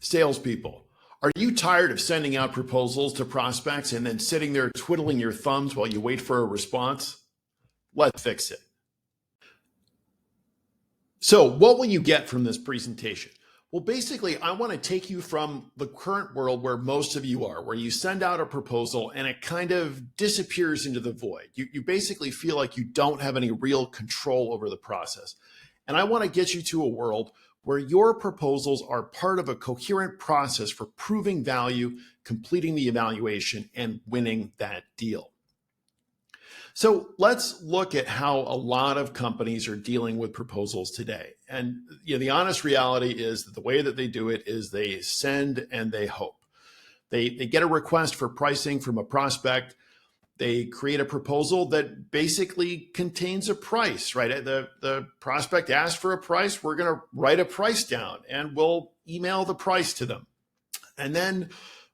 Salespeople, are you tired of sending out proposals to prospects and then sitting there twiddling your thumbs while you wait for a response? Let's fix it. So what will you get from this presentation? Well, basically, I want to take you from the current world where most of you are, where you send out a proposal and it kind of disappears into the void. You basically feel like you don't have any real control over the process. And I want to get you to a world where your proposals are part of a coherent process for proving value, completing the evaluation, and winning that deal. So let's look at how a lot of companies are dealing with proposals today. And the honest reality is that the way that they do it is they send and they hope. They get a request for pricing from a prospect. They create a proposal that basically contains a price, right? The prospect asks for a price. We're going to write a price down and we'll email the price to them. And then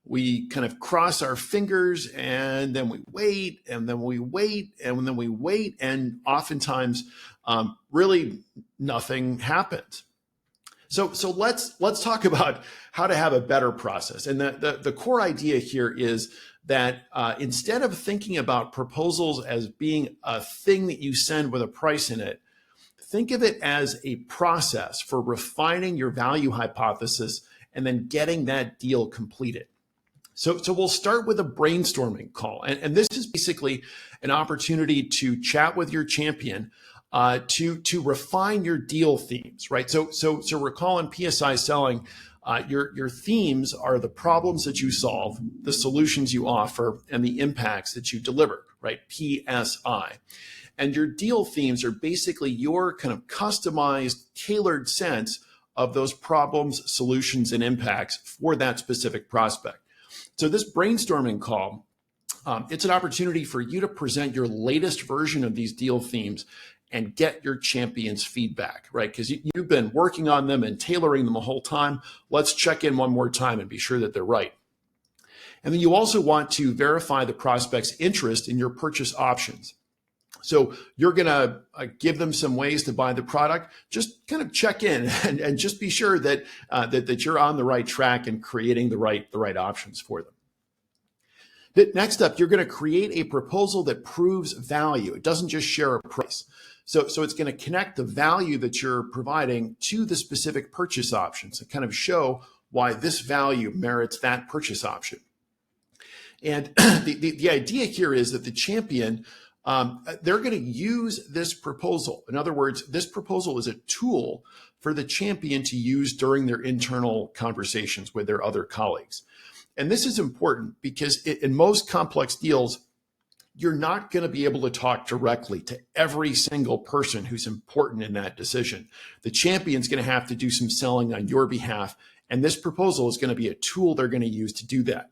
we kind of cross our fingers and then we wait and then we wait and then we wait. And oftentimes really nothing happens. So let's talk about how to have a better process. And the core idea here is that instead of thinking about proposals as being a thing that you send with a price in it, think of it as a process for refining your value hypothesis and then getting that deal completed. So we'll start with a brainstorming call. And this is basically an opportunity to chat with your champion to refine your deal themes, right? So recall in P.S.I. selling, your themes are the problems that you solve, the solutions you offer, and the impacts that you deliver, right? P.S.I. And your deal themes are basically your kind of customized, tailored sense of those problems, solutions, and impacts for that specific prospect. So this brainstorming call, it's an opportunity for you to present your latest version of these deal themes and get your champion's feedback, right? Because you've been working on them and tailoring them the whole time. Let's check in one more time and be sure that they're right. And then you also want to verify the prospect's interest in your purchase options. So you're going to give them some ways to buy the product. Just kind of check in and just be sure that that you're on the right track and creating the right options for them. Next up, you're going to create a proposal that proves value. It doesn't just share a price. So it's going to connect the value that you're providing to the specific purchase options and kind of show why this value merits that purchase option. And the idea here is that the champion, they're going to use this proposal. In other words, this proposal is a tool for the champion to use during their internal conversations with their other colleagues. And this is important because in most complex deals, you're not going to be able to talk directly to every single person who's important in that decision. The champion's going to have to do some selling on your behalf, and this proposal is going to be a tool they're going to use to do that.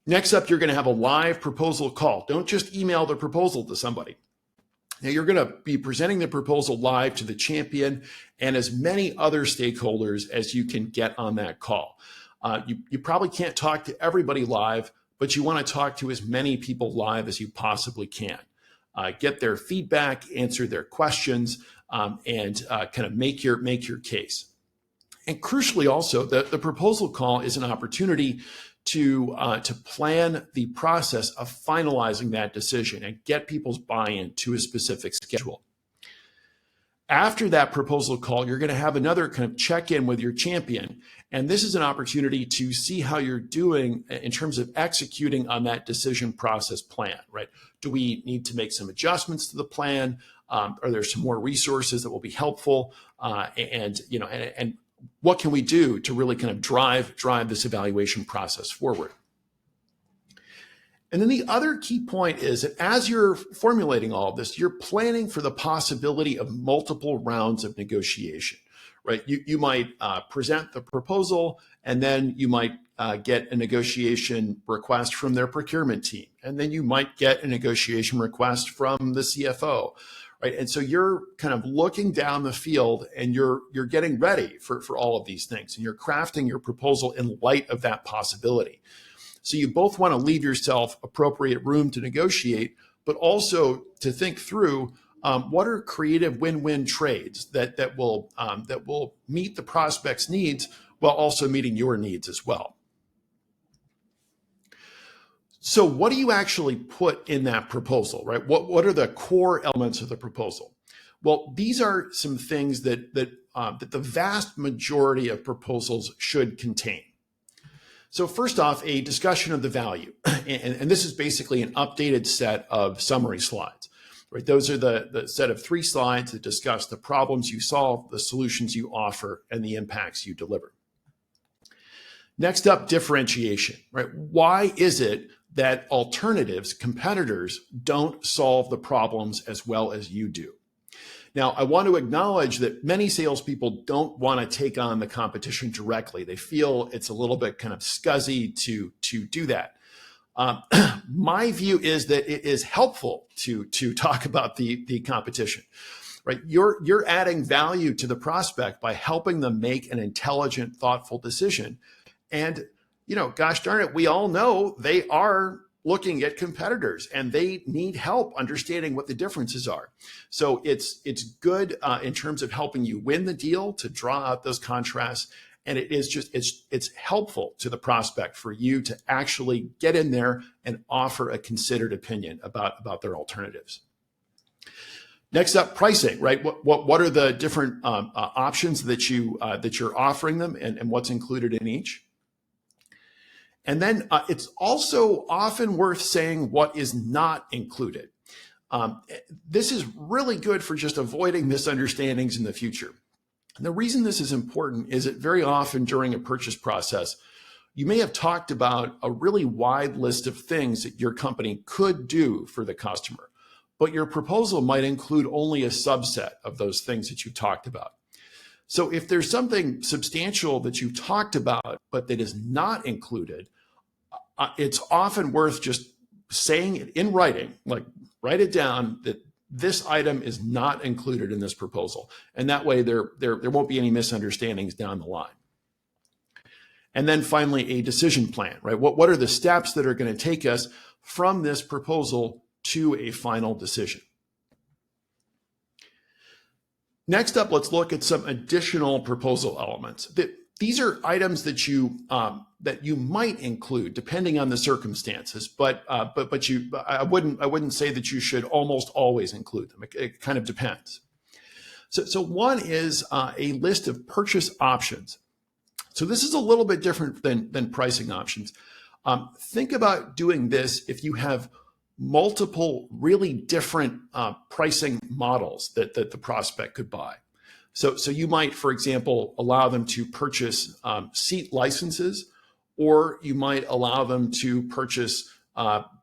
Next up, you're going to have a live proposal call. Don't just email the proposal to somebody. Now, you're going to be presenting the proposal live to the champion and as many other stakeholders as you can get on that call. You probably can't talk to everybody live, but you want to talk to as many people live as you possibly can. Get their feedback, answer their questions, and kind of make your case. And crucially also, the proposal call is an opportunity to plan the process of finalizing that decision and get people's buy-in to a specific schedule. After that proposal call, you're going to have another kind of check-in with your champion. And this is an opportunity to see how you're doing in terms of executing on that decision process plan, right? Do we need to make some adjustments to the plan? Are there some more resources that will be helpful? And what can we do to really kind of drive this evaluation process forward? And then the other key point is that as you're formulating all of this, you're planning for the possibility of multiple rounds of negotiation, right? You might present the proposal, and then you might get a negotiation request from their procurement team. And then you might get a negotiation request from the CFO, right? And so you're kind of looking down the field and you're getting ready for all of these things. And you're crafting your proposal in light of that possibility. So you both want to leave yourself appropriate room to negotiate, but also to think through what are creative win-win trades that will meet the prospect's needs while also meeting your needs as well. So what do you actually put in that proposal, right? What are the core elements of the proposal? Well, these are some things that the vast majority of proposals should contain. So first off, a discussion of the value. And this is basically an updated set of summary slides, right? Those are the set of 3 slides that discuss the problems you solve, the solutions you offer, and the impacts you deliver. Next up, differentiation, right? Why is it that alternatives, competitors, don't solve the problems as well as you do? Now, I want to acknowledge that many salespeople don't want to take on the competition directly. They feel it's a little bit kind of scuzzy to do that. My view is that it is helpful to talk about the competition, right? You're adding value to the prospect by helping them make an intelligent, thoughtful decision. And, gosh darn it, we all know they are looking at competitors and they need help understanding what the differences are. So it's good in terms of helping you win the deal, to draw out those contrasts. And it is just, it's helpful to the prospect for you to actually get in there and offer a considered opinion about their alternatives. Next up, pricing, right? What are the different options that you're offering them, and what's included in each? And then it's also often worth saying what is not included. This is really good for just avoiding misunderstandings in the future. And the reason this is important is that very often during a purchase process, you may have talked about a really wide list of things that your company could do for the customer, but your proposal might include only a subset of those things that you talked about. So if there's something substantial that you talked about, but that is not included, it's often worth just saying it in writing, like write it down that this item is not included in this proposal. And that way there won't be any misunderstandings down the line. And then finally, a decision plan, right? What are the steps that are going to take us from this proposal to a final decision? Next up, let's look at some additional proposal elements. These are items that you might include depending on the circumstances, but I wouldn't say that you should almost always include them. It kind of depends. So one is a list of purchase options. So this is a little bit different than pricing options. Think about doing this if you have multiple really different pricing models that the prospect could buy. So you might, for example, allow them to purchase seat licenses, or you might allow them to purchase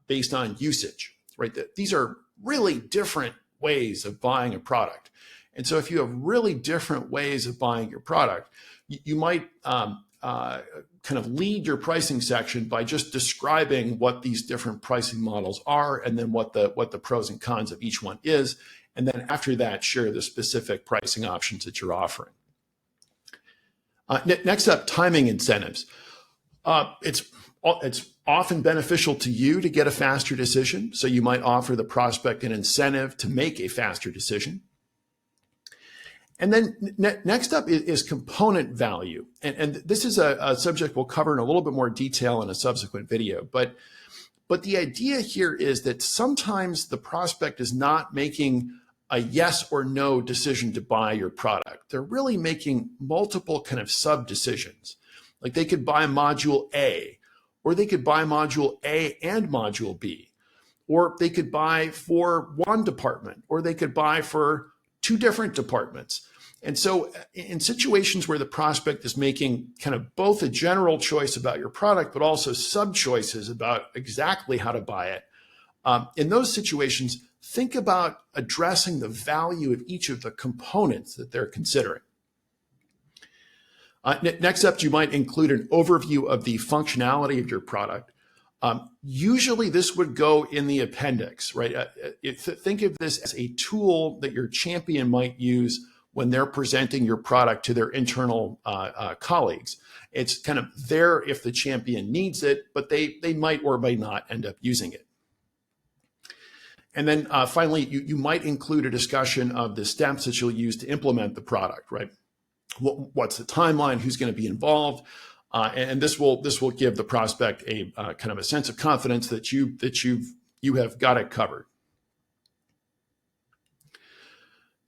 based on usage, right? These are really different ways of buying a product. And so if you have really different ways of buying your product, you might kind of lead your pricing section by just describing what these different pricing models are, and then what the pros and cons of each one is. And then after that, share the specific pricing options that you're offering. Next up, timing incentives. It's often beneficial to you to get a faster decision. So you might offer the prospect an incentive to make a faster decision. And then next up is component value. And this is a subject we'll cover in a little bit more detail in a subsequent video. But the idea here is that sometimes the prospect is not making a yes or no decision to buy your product. They're really making multiple kind of sub decisions. Like they could buy module A, or they could buy module A and module B, or they could buy for one department, or they could buy for 2 different departments. And so in situations where the prospect is making kind of both a general choice about your product, but also sub choices about exactly how to buy it, in those situations, think about addressing the value of each of the components that they're considering. Next up, you might include an overview of the functionality of your product. Usually this would go in the appendix, right? Think of this as a tool that your champion might use when they're presenting your product to their internal colleagues. It's kind of there if the champion needs it, but they might or may not end up using it. And then finally, you might include a discussion of the steps that you'll use to implement the product, right? what's the timeline, who's going to be involved, and this will give the prospect a kind of a sense of confidence that you have got it covered.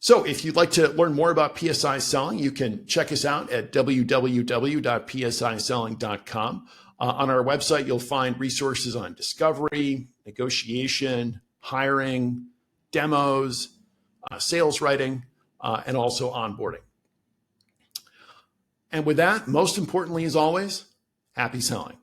So if you'd like to learn more about PSI selling, you can check us out at www.psiselling.com. On our website, you'll find resources on discovery, negotiation, hiring, demos, sales writing, and also onboarding. And with that, most importantly, as always, happy selling.